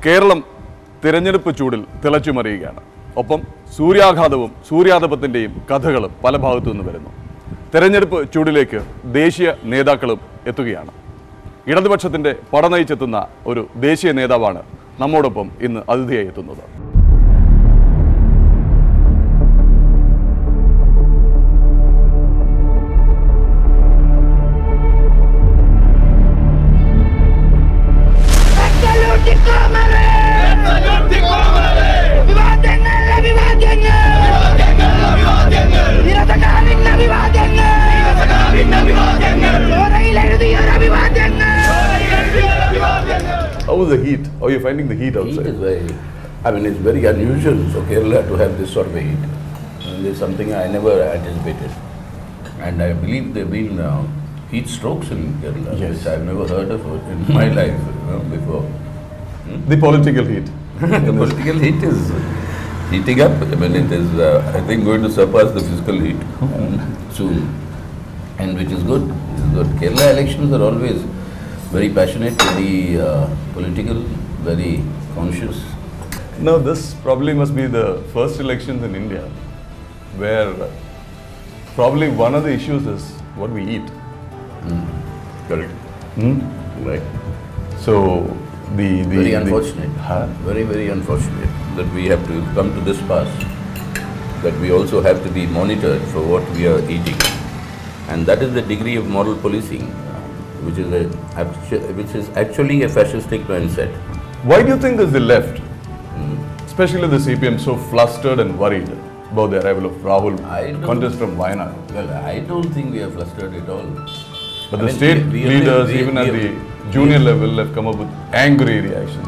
കേരളം തിരഞ്ഞെടുപ്പ് ചൂടിൽ തിളച്ചുമറിയുകയാണ്. ഒപ്പം സൂര്യാഘാതവും സൂര്യാതപത്തിൻ്റെയും കഥകളും പല ഭാഗത്തു നിന്ന് വരുന്നു. തെരഞ്ഞെടുപ്പ് ചൂടിലേക്ക് ദേശീയ നേതാക്കളും എത്തുകയാണ്. ഇടതുപക്ഷത്തിൻ്റെ പടനയിച്ചെത്തുന്ന ഒരു ദേശീയ നേതാവാണ് നമ്മോടൊപ്പം ഇന്ന് അതിഥിയായി എത്തുന്നത്. How is the heat? How are you finding the heat outside? Heat is it's very unusual for Kerala to have this sort of heat. And it's something I never anticipated. And I believe there have been heat strokes in Kerala, yes, which I've never heard of in my life before. The political heat. The political heat is heating up. It is, I think, going to surpass the physical heat soon. And which is good. It's good. Kerala elections are always very passionate, very political, very conscious. Now this probably must be the first elections in India where probably one of the issues is what we eat. Correct. Right. So very unfortunate. Very, very unfortunate that we have to come to this pass. That we also have to be monitored for what we are eating. And that is the degree of moral policing, which is actually a fascistic mindset. Why do you think is the left, especially the CPM, so flustered and worried about the arrival of Rahul, contest from Wayanad? Well, I don't think we are flustered at all. But the state leaders, even at the junior level, have come up with angry reaction.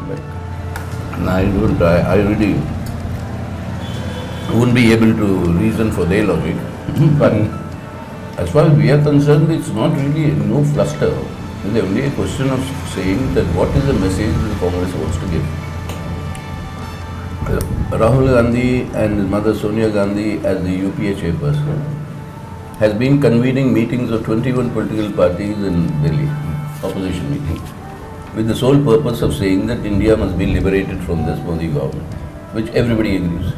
I really wouldn't be able to reason for their logic. But as far as we are concerned, it's not really no fluster. It's only a question of saying that what is the message the Congress wants to give. Rahul Gandhi and his mother Sonia Gandhi, as the UPA chairperson, has been convening meetings of 21 political parties in Delhi, opposition meetings, with the sole purpose of saying that India must be liberated from this Modi government, which everybody agrees.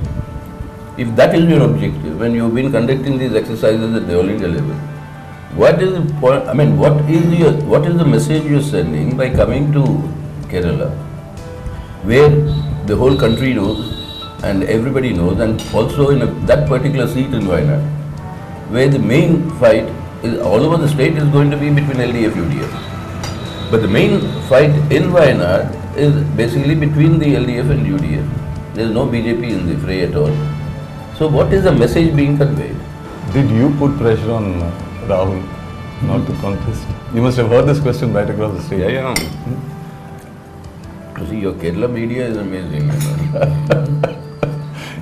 If that is your objective, when you have been conducting these exercises at the all India level, what is the point? What is the message you are sending by coming to Kerala, where the whole country knows and everybody knows, and also in that particular seat in Wayanad, where the main fight is all over the state is going to be between LDF and UDF. But the main fight in Wayanad is basically between the LDF and UDF. There is no BJP in the fray at all. So what is the message being conveyed? Did you put pressure on Rahul not to contest? You must have heard this question right across the state. Yeah. You see, your Kerala media is amazing.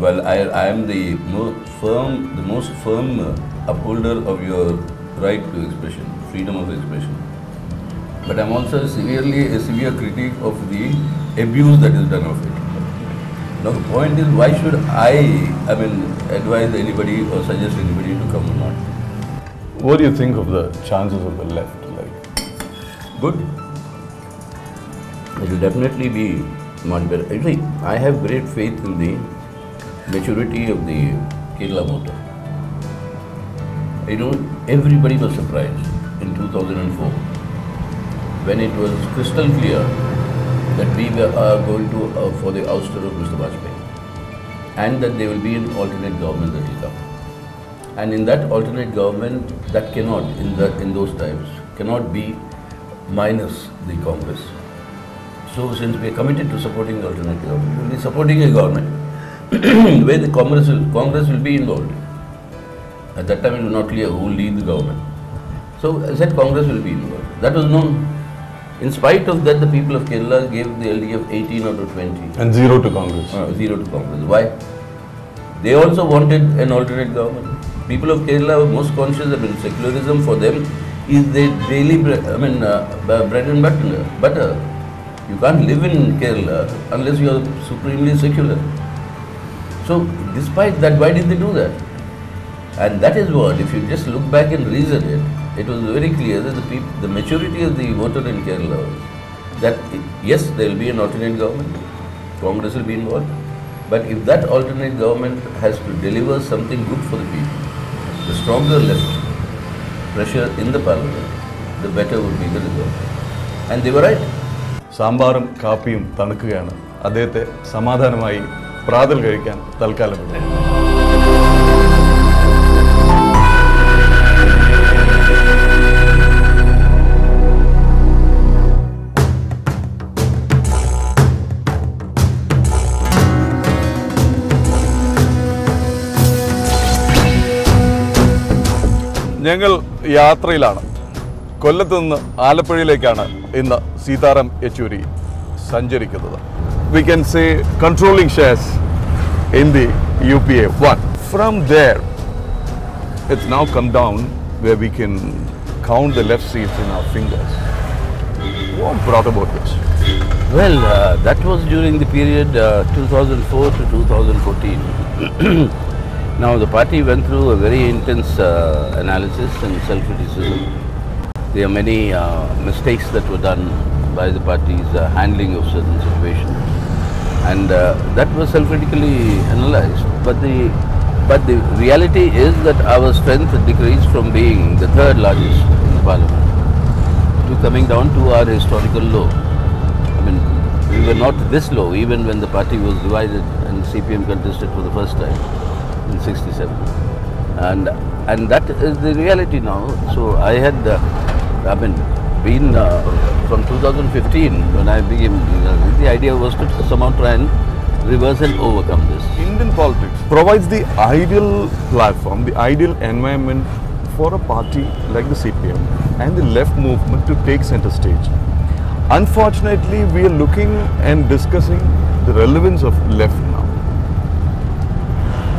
Well, I am the most firm upholder of your right to expression, freedom of expression. But I am also a severe critic of the abuse that is done of it. Now the point is, why should I advise anybody or suggest anybody to come or not? What do you think of the chances of the left? Good. It will definitely be much better. Actually, I have great faith in the maturity of the Kerala voter. Everybody was surprised in 2004 when it was crystal clear that we are going to for the ouster of Mr. Vajpayee, and that there will be an alternate government that will come. And in that alternate government, that cannot, in those times, cannot be minus the Congress. So since we are committed to supporting the alternate government, we will be supporting a government where the Congress will be involved. At that time, it was not clear who will lead the government. So I said Congress will be involved. That was known. In spite of that, the people of Kerala gave the LDF 18 out of 20. And 0 to Congress. 0 to Congress. Why? They also wanted an alternate government. People of Kerala were most conscious that secularism for them is their daily bread and butter. You can't live in Kerala unless you are supremely secular. So, despite that, why did they do that? And that is what, if you just look back and reason it, it was very clear that the maturity of the voter in Kerala was that yes, there will be an alternate government, Congress will be involved. But if that alternate government has to deliver something good for the people, the stronger left pressure in the parliament, the better would be the result. And they were right. സാമ്പാറും കാപ്പിയും തണുക്കുകയാണ്. അദ്ദേഹത്തെ സമാധാനമായി പ്രാതൽ കഴിക്കാൻ തൽക്കാലം വിടുന്നു. ഞങ്ങൾ യാത്രയിലാണ്. കൊല്ലത്ത് നിന്ന് ആലപ്പുഴയിലേക്കാണ് ഇന്ന് സീതാറാം യെച്ചൂരി സഞ്ചരിക്കുന്നത്. We can say controlling shares in the UPA 1. From there, it's now come down where we can count the left seats in our fingers. What brought about this? Well, that was during the period 2004 to 2014. Now the party went through a very intense analysis and self-criticism. There are many mistakes that were done by the party's handling of certain situations, and that was self-critically analysed. But the reality is that our strength decreased from being the third largest in the parliament to coming down to our historical low. I mean, we were not this low even when the party was divided and CPM contested for the first time in 67, and that is the reality now. So I had been from 2015 when I became the idea was to somehow try and reverse and overcome this. Indian politics provides the ideal platform, the ideal environment for a party like the CPM and the left movement to take center stage. Unfortunately, we are looking and discussing the relevance of left now.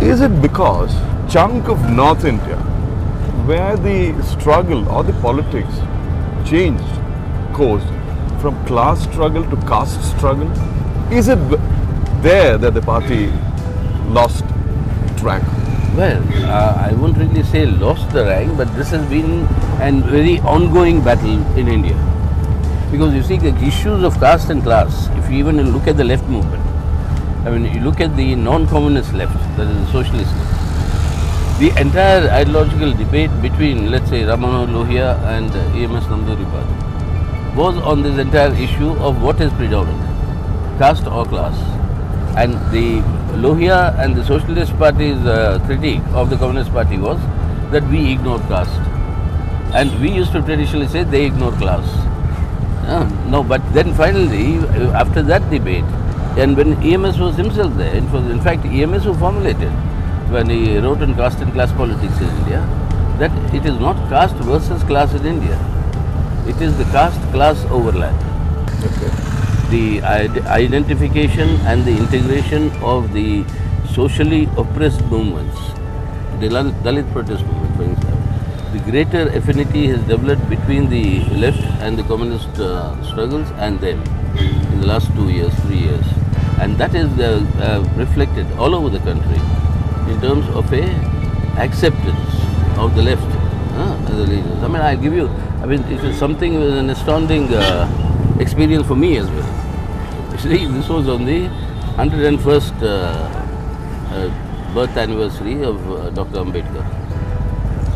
Is it because chunk of North India where the struggle or the politics changed course from class struggle to caste struggle? Is it there that the party lost track? Well, I won't really say lost the rank, but this has been a very ongoing battle in India. Because you see the issues of caste and class, if you even look at the left movement, I mean, you look at the non-communist left, that is the socialist left, the entire ideological debate between, let's say, Ramana Lohia and EMS Nanduripad was on this entire issue of what is predominant, caste or class. And the Lohia and the Socialist Party's critique of the Communist Party was that we ignore caste. And we used to traditionally say they ignore class. No, but then finally, after that debate, and when EMS was himself there, it was in fact EMS who formulated, when he wrote on caste and class politics in India, that it is not caste versus class in India. It is the caste-class overlap. Okay. The identification and the integration of the socially oppressed movements, the Dalit protest movement, for example, the greater affinity has developed between the left and the communist struggles and them in the last 2 years, 3 years. And that is reflected all over the country in terms of a acceptance of the left as a leader. I mean, I'll give you, it is something with an astounding experience for me as well. See, this was on the 101st birth anniversary of Dr. Ambedkar.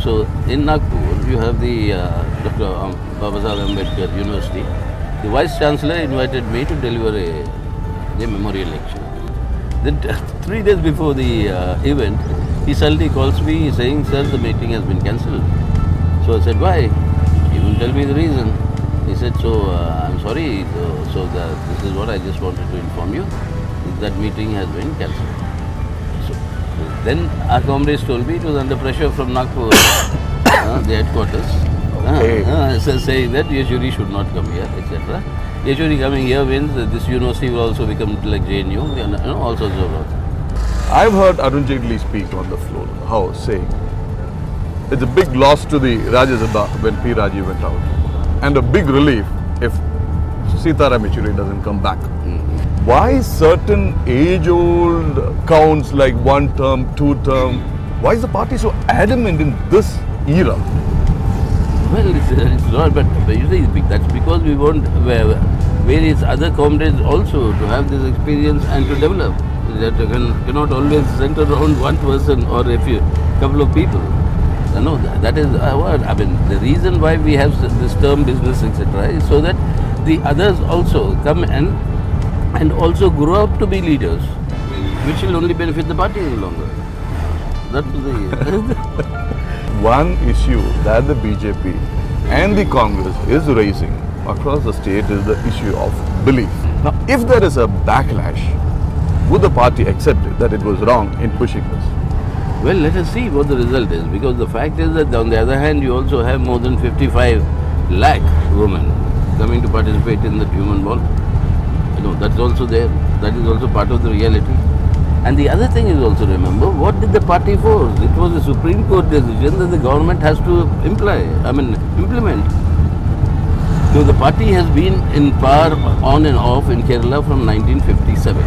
So in Nagpur, you have the Dr. Babasaheb Ambedkar University. The Vice Chancellor invited me to deliver a memorial lecture. Then 3 days before the event, he suddenly calls me saying, "Sir, the meeting has been cancelled." So I said, "Why?" He wouldn't tell me the reason. He said, "I'm sorry, this is what I just wanted to inform you, that meeting has been cancelled." So then our comrades told me it was under pressure from Nagpur, the headquarters, saying that Yechuri should not come here, etc. Yechuri coming here means that this university will also become like JNU, all sorts of work. I've heard Arun Jaitley speak on the floor, saying it's a big loss to the Rajya Sabha when P. Raji went out, and a big relief if Sitaram Yechury doesn't come back. Why certain age-old counts like 1 term, 2 term? Why is the party so adamant in this era? Well, it's not, but you see, that's because we want, various other comrades also to have this experience and to develop. That cannot always center around one person or a few couple of people. No, that is what I mean. The reason why we have this term business, etc., is so that the others also come and also grow up to be leaders, which will only benefit the party in the longer. That's the One issue that the BJP and the Congress is raising across the state is the issue of belief. Now, if there is a backlash, would the party accept it, that it was wrong in pushing this? Well, let us see what the result is, because the fact is that on the other hand, you also have more than 55 lakh women coming to participate in the human ball. That's also there. That is also part of the reality. And the other thing is also, remember, what did the party force? It was a Supreme Court decision that the government has to implement. So the party has been in power on and off in Kerala from 1957.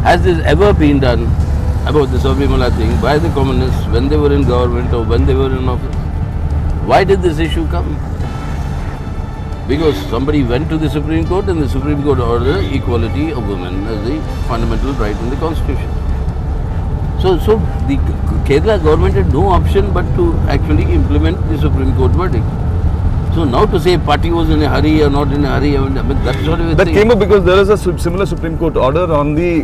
Has this ever been done about the Sabrimala thing by the communists when they were in government or when they were in office? Why did this issue come? Because somebody went to the Supreme Court and the Supreme Court ordered equality of women as the fundamental right in the Constitution. So the Kerala government had no option but to actually implement the Supreme Court verdict. So now to say party was in a hurry or not in a hurry, I mean that sort of a That thing. came up because there is a similar Supreme Court order on the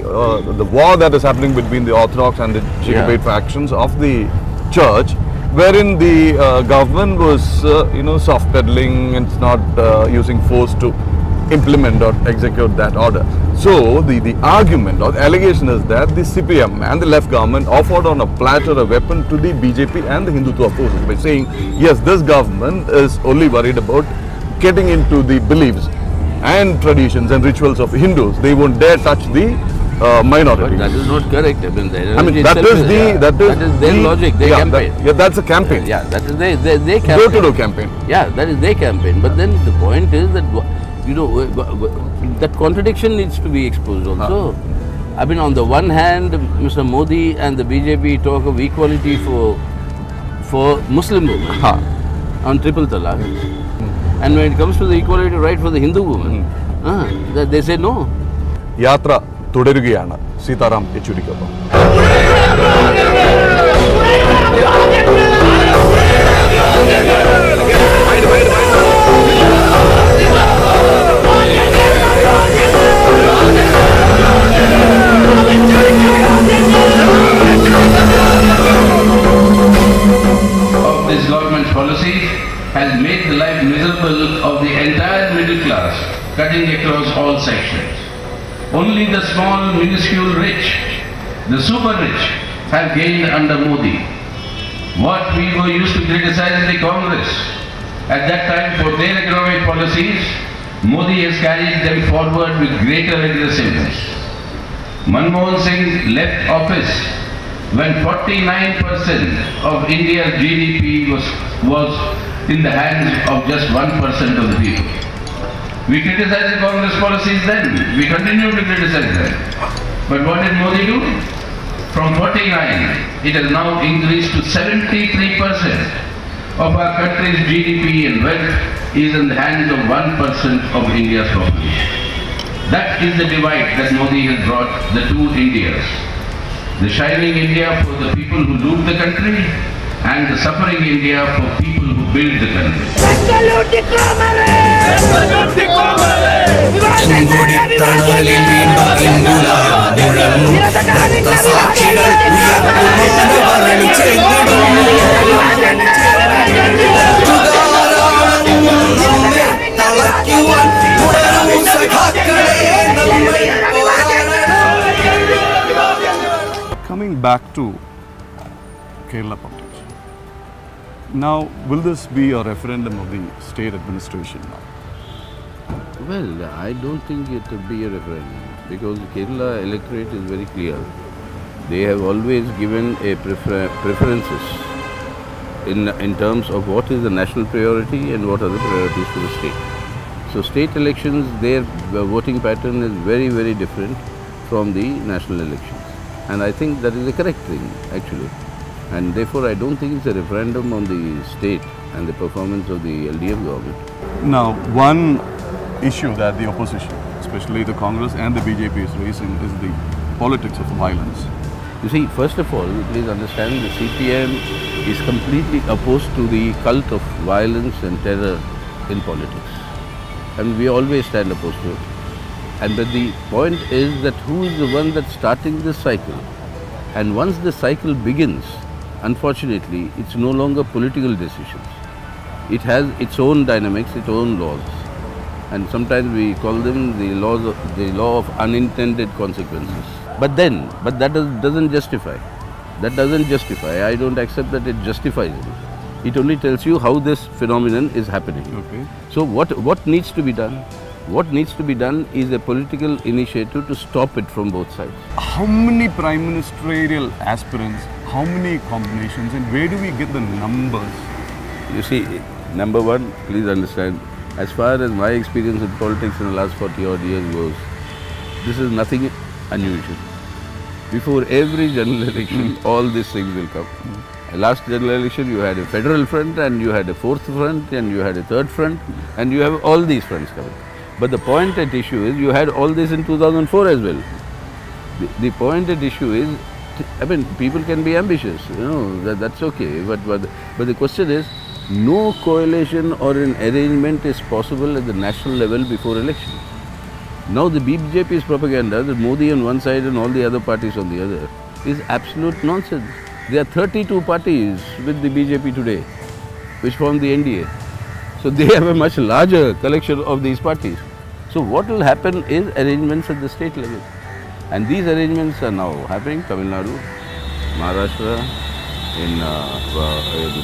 war that is happening between the Orthodox and the Jacobite factions of the church, wherein the government was, soft peddling and not using force to implement or execute that order. So the argument or the allegation is that the CPM and the left government offered on a platter a weapon to the BJP and the Hindutva forces by saying, yes, this government is only worried about getting into the beliefs and traditions and rituals of Hindus. They won't dare touch the minorities. But that is not correct. I mean that is their logic, their campaign. That's a campaign. Yeah, that is their campaign. Door-to-door campaign. Yeah, that is their campaign. But then the point is that, that contradiction needs to be exposed also. I mean, on the one hand, Mr. Modi and the BJP talk of equality for Muslim women on triple talaq. And when it comes to the equality right for the Hindu woman, they say no. യാത്ര തുടരുകയാണ് Sitaram യെച്ചൂരിക്കൊപ്പം. This government's policy has made the life miserable of the entire middle class, cutting across all sections. Only the small, minuscule rich, the super rich, have gained under Modi. What we were used to criticize in the Congress at that time for their economic policies, Modi has carried them forward with greater aggressiveness. Manmohan Singh left office when 49% of India's GDP was in the hands of just 1% of the people. We criticized the Congress policies then, we continue to criticize them. But what did Modi do? From 49, it has now increased to 73% of our country's GDP and wealth is in the hands of 1% of India's population. That is the divide that Modi has brought the two Indias. The shining India for the people who loot the country and the suffering India for people who build the country. Coming back to Kerala politics. Now, will this be a referendum of the state administration now? Well, I don't think it will be a referendum because the Kerala electorate is very clear. They have always given a preferences in terms of what is the national priority and what are the priorities for the state. So state elections, their voting pattern is very, very different from the national elections. And I think that is the correct thing actually. And therefore I don't think it's a referendum on the state and the performance of the LDF government. Now, one issue that the opposition, especially the Congress and the BJP, is raising is the politics of violence. You see, first of all, please understand the CPM is completely opposed to the cult of violence and terror in politics. And we always stand opposed to it. And but the point is that who is the one that's starting this cycle? And once the cycle begins, unfortunately, it's no longer political decisions. It has its own dynamics, its own laws. And sometimes we call them the law of unintended consequences. But that doesn't justify. That doesn't justify. I don't accept that it justifies it. It only tells you how this phenomenon is happening. Okay. So what needs to be done? What needs to be done is a political initiative to stop it from both sides. How many prime ministerial aspirants, how many combinations, and where do we get the numbers? You see, number one, please understand, as far as my experience in politics in the last 40 odd years goes, this is nothing unusual. Before every general election, all these things will come. Last general election, you had a federal front, and you had a fourth front, and you had a third front, and you have all these fronts coming. But the point at issue is, you had all this in 2004 as well. The point at issue is, I mean, people can be ambitious, you know, that's okay. But the question is, no coalition or an arrangement is possible at the national level before election. Now the BJP's propaganda that Modi on one side and all the other parties on the other is absolute nonsense. There are 32 parties with the BJP today, which form the NDA. So they have a much larger collection of these parties. So what will happen is arrangements at the state level. And these arrangements are now happening, Tamil Nadu, Maharashtra, in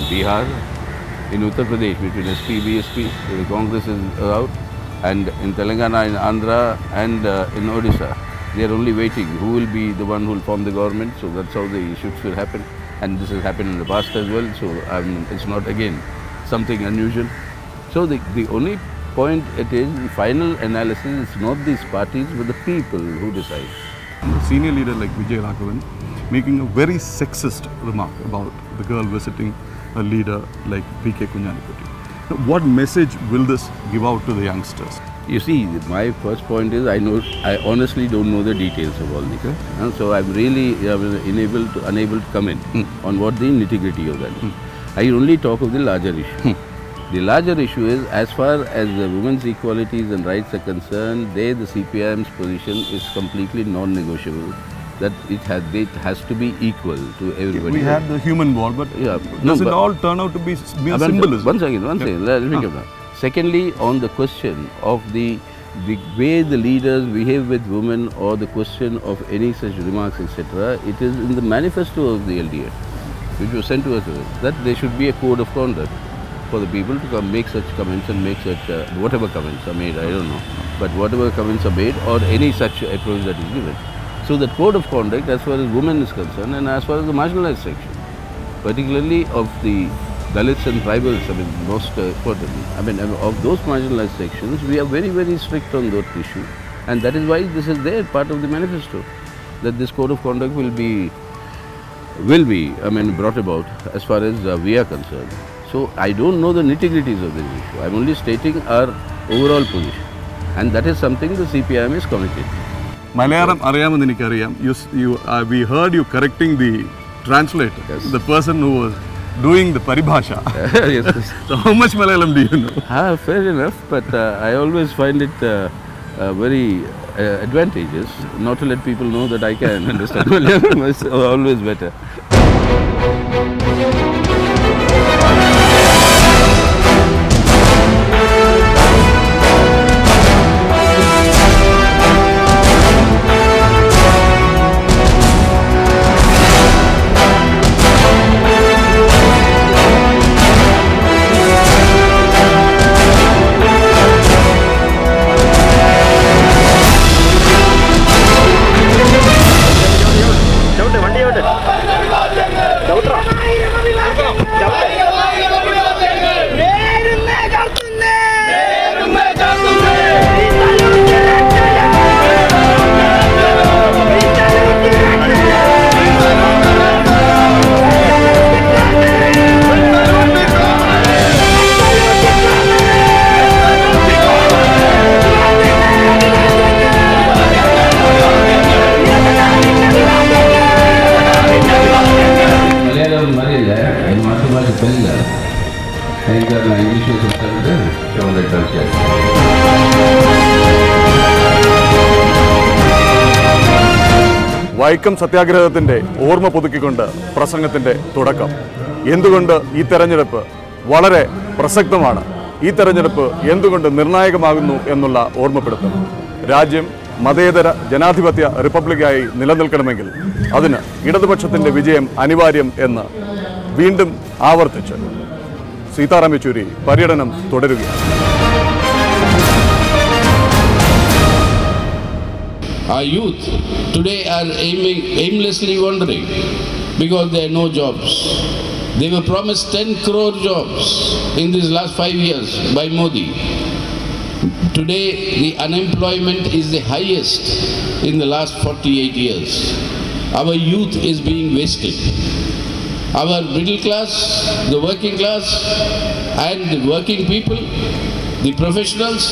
Bihar, in Uttar Pradesh between SP, BSP, the Congress is out, and in Telangana, in Andhra, and in Odisha. They are only waiting who will be the one who will form the government. So that's how the shifts will happen. And this has happened in the past as well. So it's not again something unusual. So the only point it is, the final analysis is not these parties but the people who decide. A senior leader like Vijay Raghavan making a very sexist remark about the girl visiting a leader like P.K. Kunjanipati. What message will this give out to the youngsters? You see, my first point is I honestly don't know the details of all this. So I'm really unable to comment on what the nitty-gritty of that is. I only talk of the larger issue. The larger issue is, as far as the women's equalities and rights are concerned, the CPIM's position is completely non-negotiable. That it has to be equal to everybody. We had the human war, but does it all turn out to be mere symbolism? One second, let me come down. Secondly, on the question of the way the leaders behave with women, or the question of any such remarks, etc., it is in the manifesto of the LDF, which was sent to us, that there should be a code of conduct for the people to come make such comments and make such, whatever comments are made, I don't know, but whatever comments are made or any such approach that is given. So the code of conduct as far as women is concerned and as far as the marginalized section, particularly of the Dalits and tribals, most importantly, of those marginalized sections, we are very, very strict on that issue, and that is why this is there, part of the manifesto, that this code of conduct will be brought about as far as we are concerned. So I don't know the nitty-gritties of this issue. I'm only stating our overall position, and that is something the CPIM is committed to. Malayalam അറിയാമെന്ന് എനിക്കറിയാം. We heard you correcting the translator, the person who was doing the paribhasha. Yes. So how much Malayalam do you know? Fair enough, but I always find it very advantageous not to let people know that I can understand Malayalam. It's always better. Vaikom സത്യാഗ്രഹത്തിൻ്റെ ഓർമ്മ പുതുക്കിക്കൊണ്ട് പ്രസംഗത്തിൻ്റെ തുടക്കം. എന്തുകൊണ്ട് ഈ തെരഞ്ഞെടുപ്പ് വളരെ പ്രസക്തമാണ്, ഈ തെരഞ്ഞെടുപ്പ് എന്തുകൊണ്ട് നിർണായകമാകുന്നു എന്നുള്ള ഓർമ്മപ്പെടുത്തും. രാജ്യം മതേതര ജനാധിപത്യ റിപ്പബ്ലിക്കായി നിലനിൽക്കണമെങ്കിൽ അതിന് ഇടതുപക്ഷത്തിൻ്റെ വിജയം അനിവാര്യം എന്ന് വീണ്ടും ആവർത്തിച്ച് സീതാറാം യെച്ചൂരി പര്യടനം തുടരുകയാണ്. Our youth today are aimlessly wandering because there are no jobs. They were promised 10 crore jobs in these last 5 years by Modi. Today the unemployment is the highest in the last 48 years. Our youth is being wasted. Our middle class, the working class and the working people, the professionals,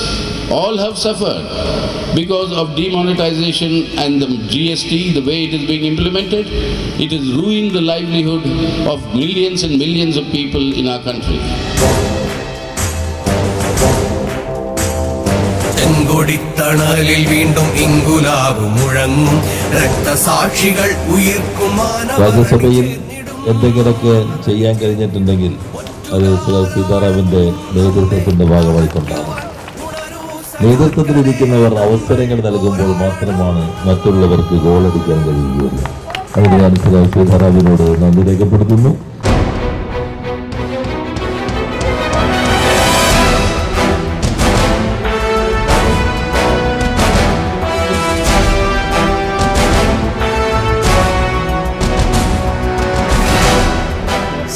all have suffered because of demonetization and the GST, the way it is being implemented. It has ruined the livelihood of millions and millions of people in our country. ചെങ്കൊടിത്തണലിൽ വീണ്ടും ഇങ്കുലാബ് മുഴങ്ങും രക്തസാക്ഷികൾ ഉയർക്കും രാജ്യസഭയിൽ എന്തെങ്കിലുമൊക്കെ ചെയ്യാൻ കഴിഞ്ഞിട്ടുണ്ടെങ്കിൽ അത് സീതാറാമിന്റെ നേതൃത്വത്തിന്റെ ഭാഗമായി കൊണ്ടാണ്. നേതൃത്വത്തിലിരിക്കുന്നവർ അവസരങ്ങൾ നൽകുമ്പോൾ മാത്രമാണ് മറ്റുള്ളവർക്ക് ഗോളടിക്കാൻ കഴിയുകയുള്ളൂ. അതിന് ഞാൻ സീതാറാമിനോട് നന്ദി രേഖപ്പെടുത്തുന്നു.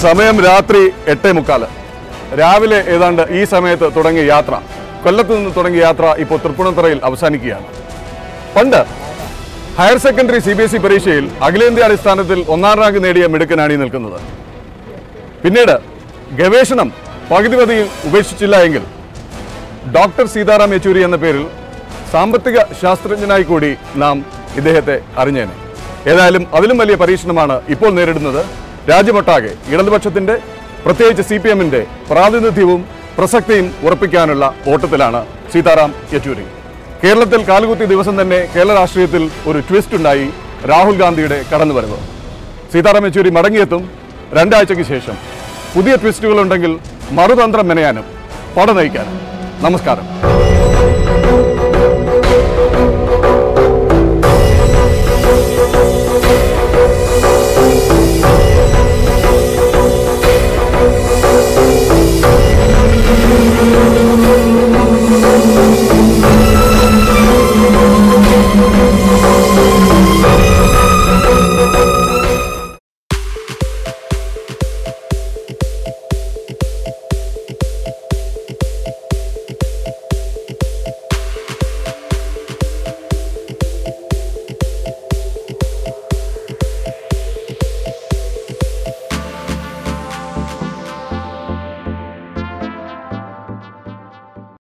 സമയം രാത്രി 8:45. രാവിലെ ഏതാണ്ട് ഈ സമയത്ത് തുടങ്ങിയ യാത്ര, കൊല്ലത്ത് നിന്ന് തുടങ്ങിയ യാത്ര ഇപ്പോൾ തൃപ്പൂണിത്തുറയിൽ അവസാനിക്കുകയാണ്. പണ്ട് ഹയർ സെക്കൻഡറി CBSE പരീക്ഷയിൽ അഖിലേന്ത്യാടിസ്ഥാനത്തിൽ 1ാം റാങ്ക് നേടിയ മിടുക്കനാണ് ഈ നിൽക്കുന്നത്. പിന്നീട് ഗവേഷണം പകുതിവതിയിൽ ഉപേക്ഷിച്ചില്ല എങ്കിൽ ഡോക്ടർ സീതാറാം യെച്ചൂരി എന്ന പേരിൽ സാമ്പത്തിക ശാസ്ത്രജ്ഞനായി കൂടി നാം ഇദ്ദേഹത്തെ അറിഞ്ഞേനെ. ഏതായാലും അതിലും വലിയ പരീക്ഷണമാണ് ഇപ്പോൾ നേരിടുന്നത്. രാജ്യമൊട്ടാകെ ഇടതുപക്ഷത്തിൻ്റെ, പ്രത്യേകിച്ച് CPMന്റെ പ്രാതിനിധ്യവും പ്രസക്തിയും ഉറപ്പിക്കാനുള്ള ഓട്ടത്തിലാണ് സീതാറാം യെച്ചൂരി. കേരളത്തിൽ കാലുകുത്തിയ ദിവസം തന്നെ കേരള രാഷ്ട്രീയത്തിൽ ഒരു ട്വിസ്റ്റ് ഉണ്ടായി. രാഹുൽ ഗാന്ധിയുടെ കടന്നുവരവ്. സീതാറാം യെച്ചൂരി മടങ്ങിയെത്തും. 2 ആഴ്ചയ്ക്ക് ശേഷം പുതിയ ട്വിസ്റ്റുകളുണ്ടെങ്കിൽ മറുതന്ത്രം മെനയാനും പട നയിക്കാനും. നമസ്കാരം.